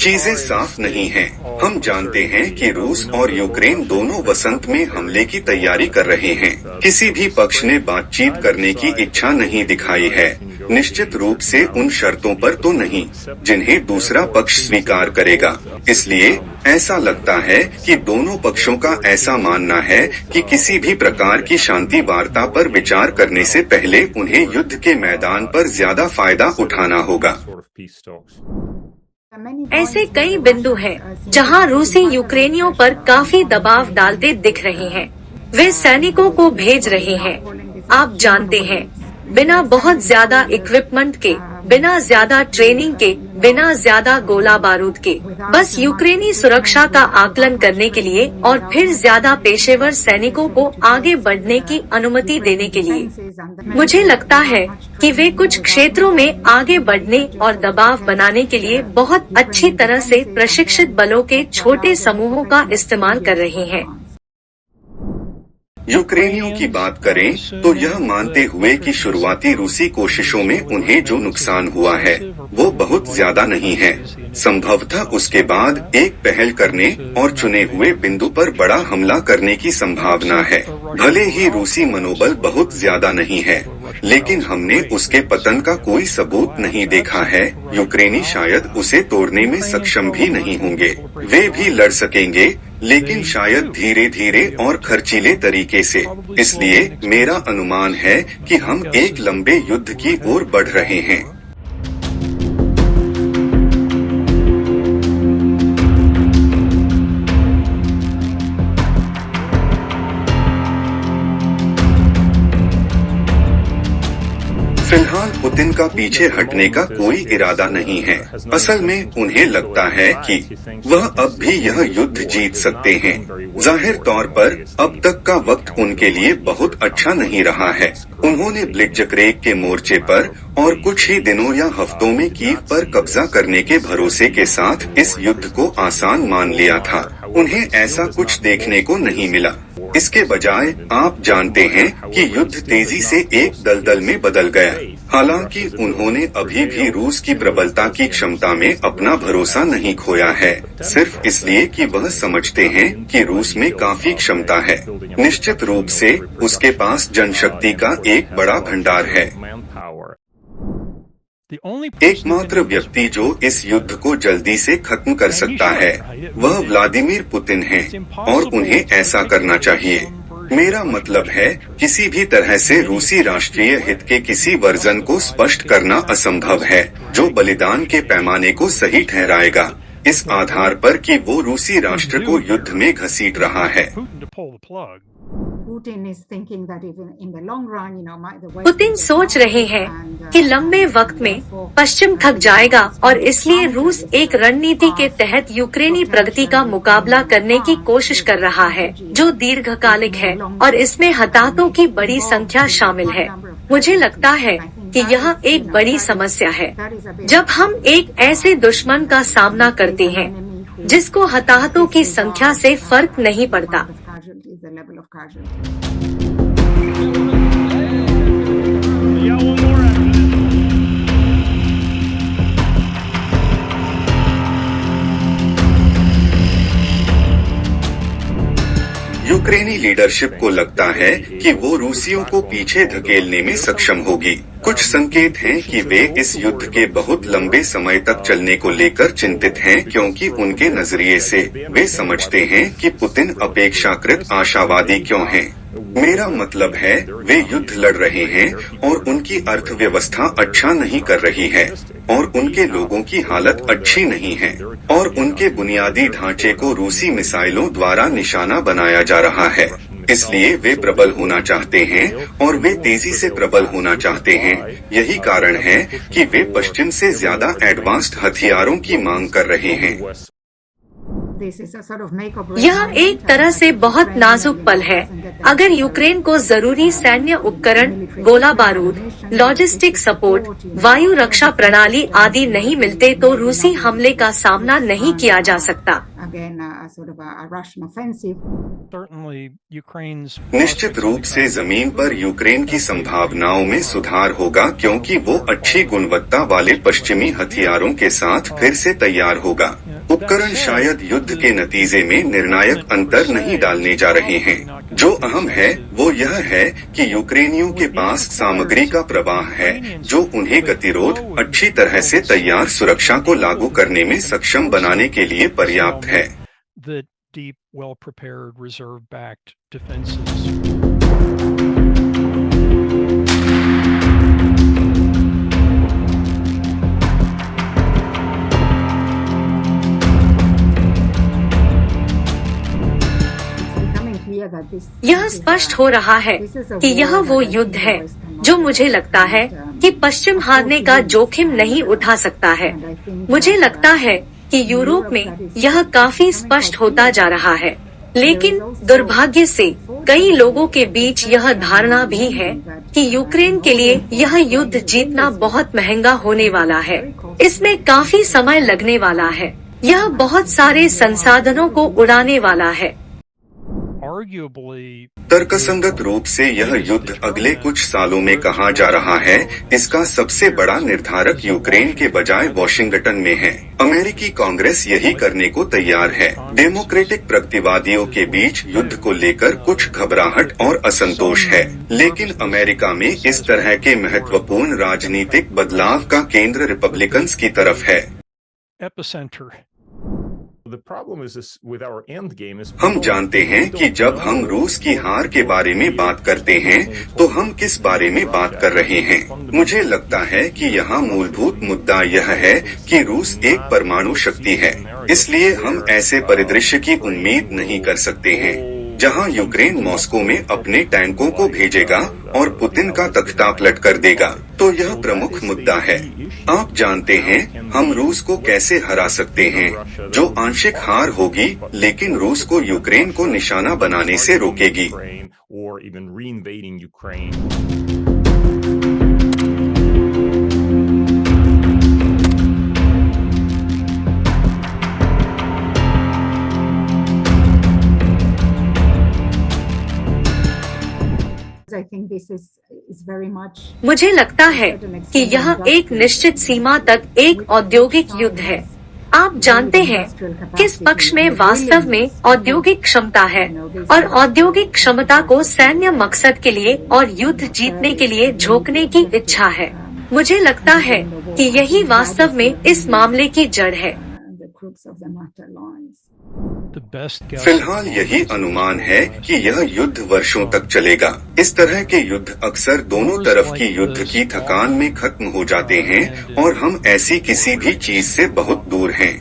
चीजें साफ नहीं हैं। हम जानते हैं कि रूस और यूक्रेन दोनों वसंत में हमले की तैयारी कर रहे हैं। किसी भी पक्ष ने बातचीत करने की इच्छा नहीं दिखाई है, निश्चित रूप से उन शर्तों पर तो नहीं जिन्हें दूसरा पक्ष स्वीकार करेगा। इसलिए ऐसा लगता है कि दोनों पक्षों का ऐसा मानना है कि किसी भी प्रकार की शांति वार्ता पर विचार करने से पहले उन्हें युद्ध के मैदान पर ज्यादा फायदा उठाना होगा। ऐसे कई बिंदु हैं जहां रूसी यूक्रेनियों पर काफी दबाव डालते दिख रहे हैं। वे सैनिकों को भेज रहे हैं, आप जानते हैं, बिना बहुत ज्यादा इक्विपमेंट के, बिना ज्यादा ट्रेनिंग के, बिना ज्यादा गोला बारूद के, बस यूक्रेनी सुरक्षा का आकलन करने के लिए और फिर ज्यादा पेशेवर सैनिकों को आगे बढ़ने की अनुमति देने के लिए। मुझे लगता है कि वे कुछ क्षेत्रों में आगे बढ़ने और दबाव बनाने के लिए बहुत अच्छी तरह से प्रशिक्षित बलों के छोटे समूहों का इस्तेमाल कर रहे हैं। यूक्रेनियों की बात करें तो यह मानते हुए कि शुरुआती रूसी कोशिशों में उन्हें जो नुकसान हुआ है वो बहुत ज्यादा नहीं है, संभवतः उसके बाद एक पहल करने और चुने हुए बिंदु पर बड़ा हमला करने की संभावना है। भले ही रूसी मनोबल बहुत ज्यादा नहीं है, लेकिन हमने उसके पतन का कोई सबूत नहीं देखा है। यूक्रेनी शायद उसे तोड़ने में सक्षम भी नहीं होंगे। वे भी लड़ सकेंगे, लेकिन शायद धीरे धीरे और खर्चीले तरीके से। इसलिए मेरा अनुमान है कि हम एक लंबे युद्ध की ओर बढ़ रहे हैं। फिलहाल पुतिन का पीछे हटने का कोई इरादा नहीं है। असल में उन्हें लगता है कि वह अब भी यह युद्ध जीत सकते हैं। जाहिर तौर पर अब तक का वक्त उनके लिए बहुत अच्छा नहीं रहा है। उन्होंने ब्लिट्ज़क्रीग के मोर्चे पर और कुछ ही दिनों या हफ्तों में कीव पर कब्जा करने के भरोसे के साथ इस युद्ध को आसान मान लिया था। उन्हें ऐसा कुछ देखने को नहीं मिला। इसके बजाय आप जानते हैं कि युद्ध तेजी से एक दलदल में बदल गया। हालांकि उन्होंने अभी भी रूस की प्रबलता की क्षमता में अपना भरोसा नहीं खोया है, सिर्फ इसलिए कि वह समझते हैं कि रूस में काफी क्षमता है। निश्चित रूप से उसके पास जनशक्ति का एक बड़ा भंडार है। एकमात्र व्यक्ति जो इस युद्ध को जल्दी से खत्म कर सकता है वह व्लादिमीर पुतिन है, और उन्हें ऐसा करना चाहिए। मेरा मतलब है, किसी भी तरह से रूसी राष्ट्रीय हित के किसी वर्जन को स्पष्ट करना असंभव है जो बलिदान के पैमाने को सही ठहराएगा, इस आधार पर कि वो रूसी राष्ट्र को युद्ध में घसीट रहा है। पुतिन सोच रहे हैं कि लंबे वक्त में पश्चिम थक जाएगा और इसलिए रूस एक रणनीति के तहत यूक्रेनी प्रगति का मुकाबला करने की कोशिश कर रहा है जो दीर्घकालिक है और इसमें हताहतों की बड़ी संख्या शामिल है। मुझे लगता है कि यह एक बड़ी समस्या है जब हम एक ऐसे दुश्मन का सामना करते हैं जिसको हताहतों की संख्या से फर्क नहीं पड़ता। यूक्रेनी लीडरशिप को लगता है कि वो रूसियों को पीछे धकेलने में सक्षम होगी। कुछ संकेत हैं कि वे इस युद्ध के बहुत लंबे समय तक चलने को लेकर चिंतित हैं, क्योंकि उनके नजरिए से वे समझते हैं कि पुतिन अपेक्षाकृत आशावादी क्यों हैं। मेरा मतलब है, वे युद्ध लड़ रहे हैं और उनकी अर्थव्यवस्था अच्छा नहीं कर रही है और उनके लोगों की हालत अच्छी नहीं है और उनके बुनियादी ढांचे को रूसी मिसाइलों द्वारा निशाना बनाया जा रहा है। इसलिए वे प्रबल होना चाहते हैं और वे तेजी से प्रबल होना चाहते हैं। यही कारण है कि वे पश्चिम से ज्यादा एडवांस्ड हथियारों की मांग कर रहे हैं। यह एक तरह से बहुत नाजुक पल है। अगर यूक्रेन को जरूरी सैन्य उपकरण, गोला बारूद, लॉजिस्टिक सपोर्ट, वायु रक्षा प्रणाली आदि नहीं मिलते तो रूसी हमले का सामना नहीं किया जा सकता। निश्चित रूप से जमीन पर यूक्रेन की संभावनाओं में सुधार होगा, क्योंकि वो अच्छी गुणवत्ता वाले पश्चिमी हथियारों के साथ फिर से तैयार होगा। उपकरण शायद युद्ध के नतीजे में निर्णायक अंतर नहीं डालने जा रहे हैं। जो अहम है वो यह है कि यूक्रेनियों के पास सामग्री का प्रवाह है जो उन्हें गतिरोध, अच्छी तरह से तैयार सुरक्षा को लागू करने में सक्षम बनाने के लिए पर्याप्त है। यह स्पष्ट हो रहा है कि यह वो युद्ध है जो मुझे लगता है कि पश्चिम हारने का जोखिम नहीं उठा सकता है। मुझे लगता है कि यूरोप में यह काफी स्पष्ट होता जा रहा है, लेकिन दुर्भाग्य से कई लोगों के बीच यह धारणा भी है कि यूक्रेन के लिए यह युद्ध जीतना बहुत महंगा होने वाला है। इसमें काफी समय लगने वाला है। यह बहुत सारे संसाधनों को उड़ाने वाला है। तर्कसंगत रूप से यह युद्ध अगले कुछ सालों में कहा जा रहा है। इसका सबसे बड़ा निर्धारक यूक्रेन के बजाय वॉशिंगटन में है। अमेरिकी कांग्रेस यही करने को तैयार है। डेमोक्रेटिक प्रगतिवादियों के बीच युद्ध को लेकर कुछ घबराहट और असंतोष है, लेकिन अमेरिका में इस तरह के महत्वपूर्ण राजनीतिक बदलाव का केंद्र रिपब्लिकन्स की तरफ है। हम जानते हैं कि जब हम रूस की हार के बारे में बात करते हैं तो हम किस बारे में बात कर रहे हैं। मुझे लगता है कि यहाँ मूलभूत मुद्दा यह है कि रूस एक परमाणु शक्ति है, इसलिए हम ऐसे परिदृश्य की उम्मीद नहीं कर सकते हैं जहां यूक्रेन मॉस्को में अपने टैंकों को भेजेगा और पुतिन का तख्ता पलट कर देगा। तो यह प्रमुख मुद्दा है। आप जानते हैं हम रूस को कैसे हरा सकते हैं, जो आंशिक हार होगी लेकिन रूस को यूक्रेन को निशाना बनाने से रोकेगी। मुझे लगता है कि यह एक निश्चित सीमा तक एक औद्योगिक युद्ध है। आप जानते हैं किस पक्ष में वास्तव में औद्योगिक क्षमता है और औद्योगिक क्षमता को सैन्य मकसद के लिए और युद्ध जीतने के लिए झोंकने की इच्छा है। मुझे लगता है कि यही वास्तव में इस मामले की जड़ है। फिलहाल यही अनुमान है कि यह युद्ध वर्षों तक चलेगा। इस तरह के युद्ध अक्सर दोनों तरफ की युद्ध की थकान में खत्म हो जाते हैं और हम ऐसी किसी भी चीज से बहुत दूर हैं।